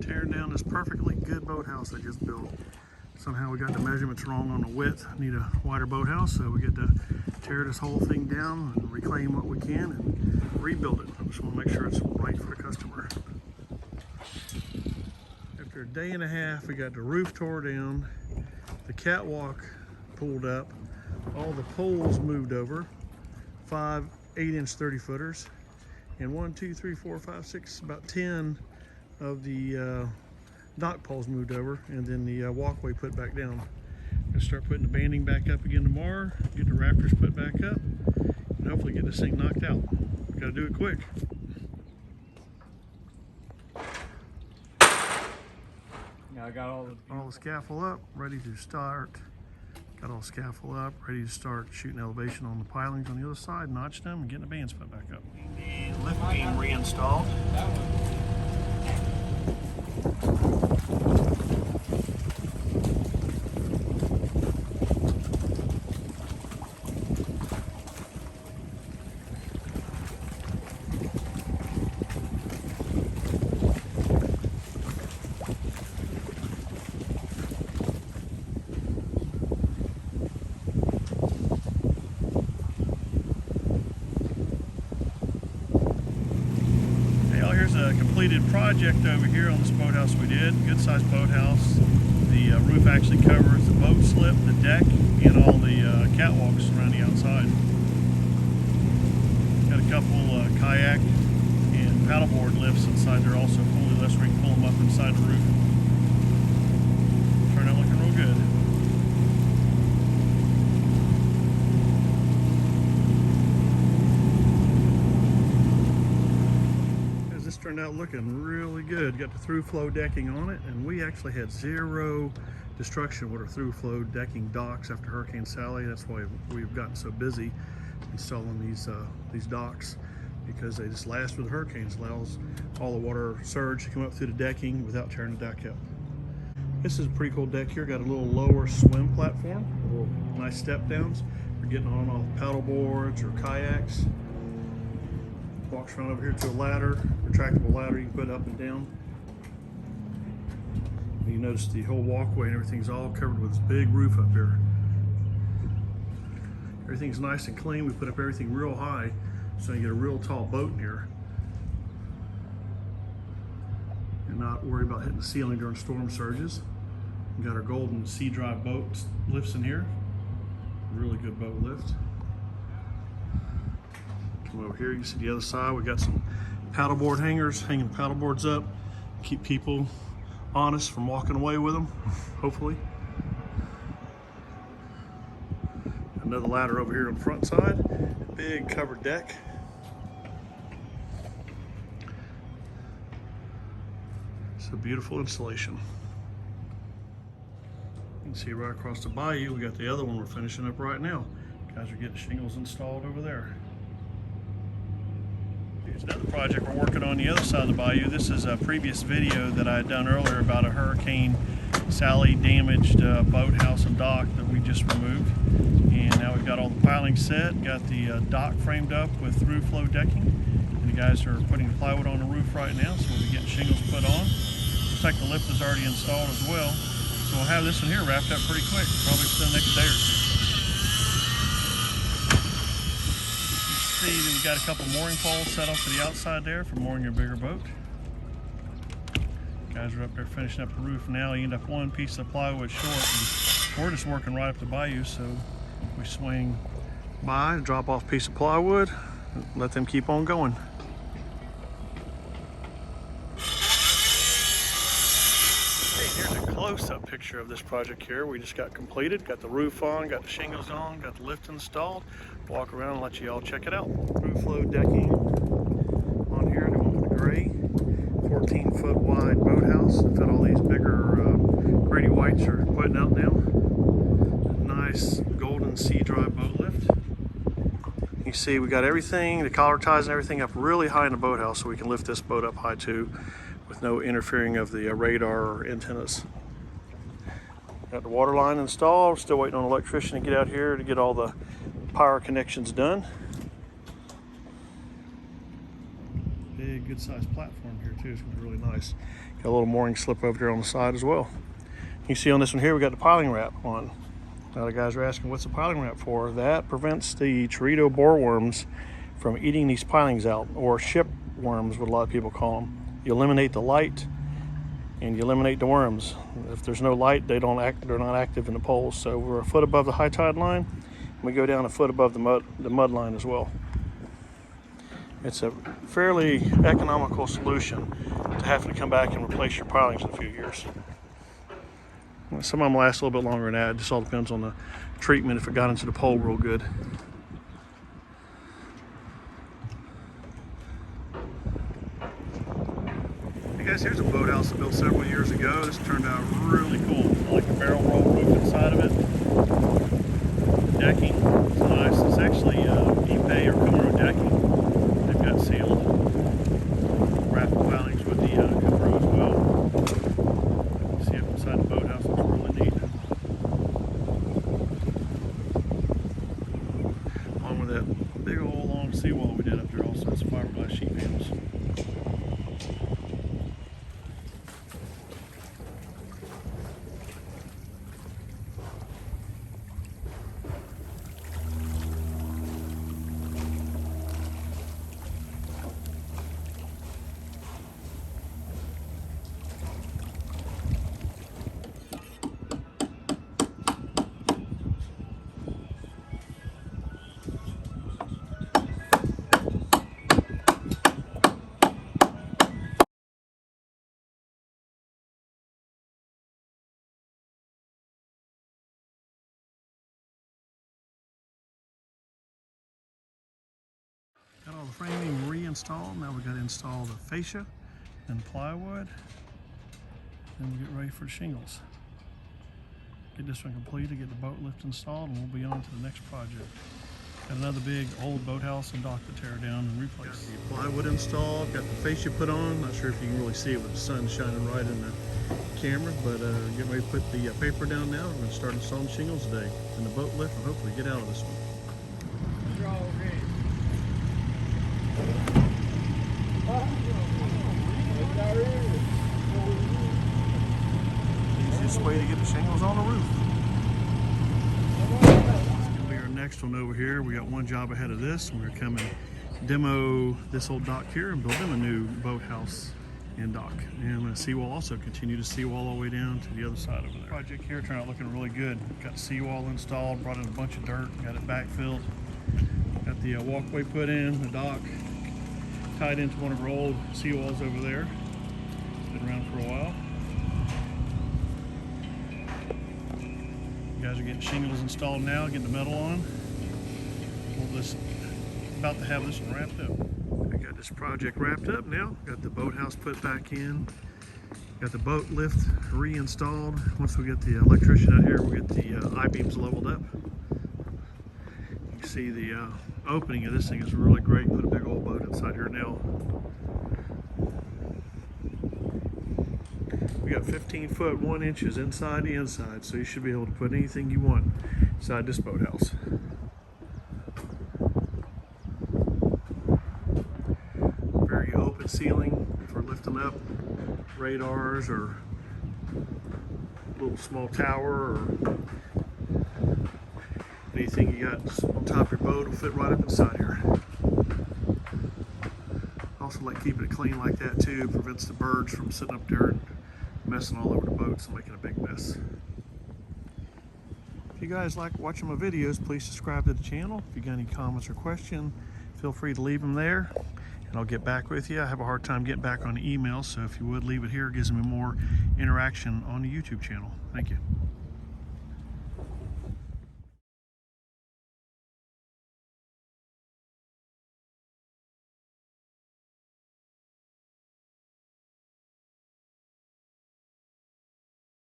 Tearing down this perfectly good boathouse I just built. Somehow we got the measurements wrong on the width. Need a wider boathouse, so we get to tear this whole thing down and reclaim what we can and rebuild it. I just want to make sure it's right for the customer. After a day and a half, we got the roof tore down, the catwalk pulled up, all the poles moved over, 5 8-inch 30-footers, and 1, 2, 3, 4, 5, 6, about 10 of the dock poles moved over, and then the walkway put back down. Gonna start putting the banding back up again tomorrow, get the rafters put back up, and hopefully get this thing knocked out. Gotta do it quick. Now I got all the scaffold up, ready to start. Got all the scaffold up, ready to start shooting elevation on the pilings on the other side, notched them, and getting the bands put back up. The lift beam reinstalled. Here's a completed project over here on this boathouse we did. Good sized boathouse. The roof actually covers the boat slip, the deck, and all the catwalks around the outside. Got a couple kayak and paddleboard lifts inside there also, fully lifts where you can pull them up inside the roof. Turned out looking real good. Turned out looking really good. Got the through flow decking on it, and we actually had zero destruction with our through flow decking docks after Hurricane Sally. That's why we've gotten so busy installing these docks, because they just last with hurricanes. Allows all the water surge to come up through the decking without tearing the deck up. This is a pretty cool deck here. Got a little lower swim platform, little nice step downs for getting on off paddle boards or kayaks. Walks around over here to a ladder, retractable ladder you can put up and down. You notice the whole walkway and everything's all covered with this big roof up here. Everything's nice and clean. We put up everything real high so you get a real tall boat in here and not worry about hitting the ceiling during storm surges. We got our golden sea drive boat lifts in here. Really good boat lift. Come over here, you see the other side. We got some paddleboard hangers, hanging paddleboards up, keep people honest from walking away with them, hopefully. Another ladder over here on the front side, big covered deck. It's a beautiful installation. You can see right across the bayou, we got the other one we're finishing up right now. Guys are getting shingles installed over there. Here's another project we're working on the other side of the bayou. This is a previous video that I had done earlier about a Hurricane Sally damaged boathouse and dock that we just removed. And now we've got all the pilings set, got the dock framed up with through flow decking. And the guys are putting the plywood on the roof right now, so we'll be getting shingles put on. Looks like the lift is already installed as well. So we'll have this one here wrapped up pretty quick, probably within the next day or two. See, we've got a couple mooring poles set off to the outside there for mooring your bigger boat. Guys are up there finishing up the roof now. You end up one piece of plywood short, and we're just working right up the bayou, so we swing by, drop off a piece of plywood, let them keep on going. Here's a close-up picture of this project here. We just got completed, got the roof on, got the shingles on, got the lift installed. Walk around and let you all check it out. Roof flow decking on here, the one with the gray, 14-foot wide boathouse. Fit all these bigger Grady Whites are putting out now. Nice golden sea drive boat lift. You see we got everything, the collar ties and everything up really high in the boathouse, so we can lift this boat up high too, with no interfering of the radar or antennas. Got the water line installed, still waiting on an electrician to get out here to get all the power connections done. Big, good sized platform here too. It's gonna be really nice. Got a little mooring slip over there on the side as well. You see on this one here, we got the piling wrap on. Now the guys are asking, what's the piling wrap for? That prevents the Torito boreworms from eating these pilings out, or ship worms, what a lot of people call them. You eliminate the light and you eliminate the worms. If there's no light, they're not active in the poles. So we're a foot above the high tide line, and we go down a foot above the mud line as well. It's a fairly economical solution to having to come back and replace your pilings in a few years. Some of them last a little bit longer than that. It just all depends on the treatment, if it got into the pole real good. Hey guys, here's a boathouse I built several years ago. This turned out really cool. I like the barrel roll roof inside of it. The decking is nice. It's actually eBay or Kumru decking. They've got sealed wrap pilings with the Kumru as well. You see it inside the boathouse. It's really neat. Along with that big old long seawall we did up there, also it's fiberglass sheet panels. Got all the framing reinstalled. Now we got to install the fascia and plywood. Then we'll get ready for the shingles. Get this one completed, get the boat lift installed, and we'll be on to the next project. Got another big old boathouse and dock to tear down and replace. Got the plywood installed, got the fascia put on. Not sure if you can really see it with the sun shining right in the camera, but getting ready to put the paper down now. We're going to start installing shingles today. And the boat lift, and hopefully get out of this one. Easiest way to get the shingles on the roof. This is going to be our next one over here. We got one job ahead of this, and we're coming demo this old dock here and build them a new boathouse and dock. And the seawall also, continue to seawall all the way down to the other side over there. Project here turned out looking really good. Got the seawall installed, brought in a bunch of dirt, got it backfilled. Got the walkway put in, the dock tied into one of our old seawalls over there. It's been around for a while. You guys are getting shingles installed now, getting the metal on. About to have this one wrapped up. I got this project wrapped up now. Got the boathouse put back in. Got the boat lift reinstalled. Once we get the electrician out here, we'll get the I-beams leveled up. You can see the opening of this thing is really great. Put a big old boat inside here now. We got 15 foot 1 inches inside the inside, so you should be able to put anything you want inside this boathouse. Very open ceiling for lifting up radars or a little small tower or anything you got on top of your boat will fit right up inside here. Also like keeping it clean like that too, prevents the birds from sitting up there and messing all over the boats and making a big mess. If you guys like watching my videos, please subscribe to the channel. If you got any comments or questions, feel free to leave them there and I'll get back with you. I have a hard time getting back on the email, so if you would leave it here, it gives me more interaction on the YouTube channel. Thank you.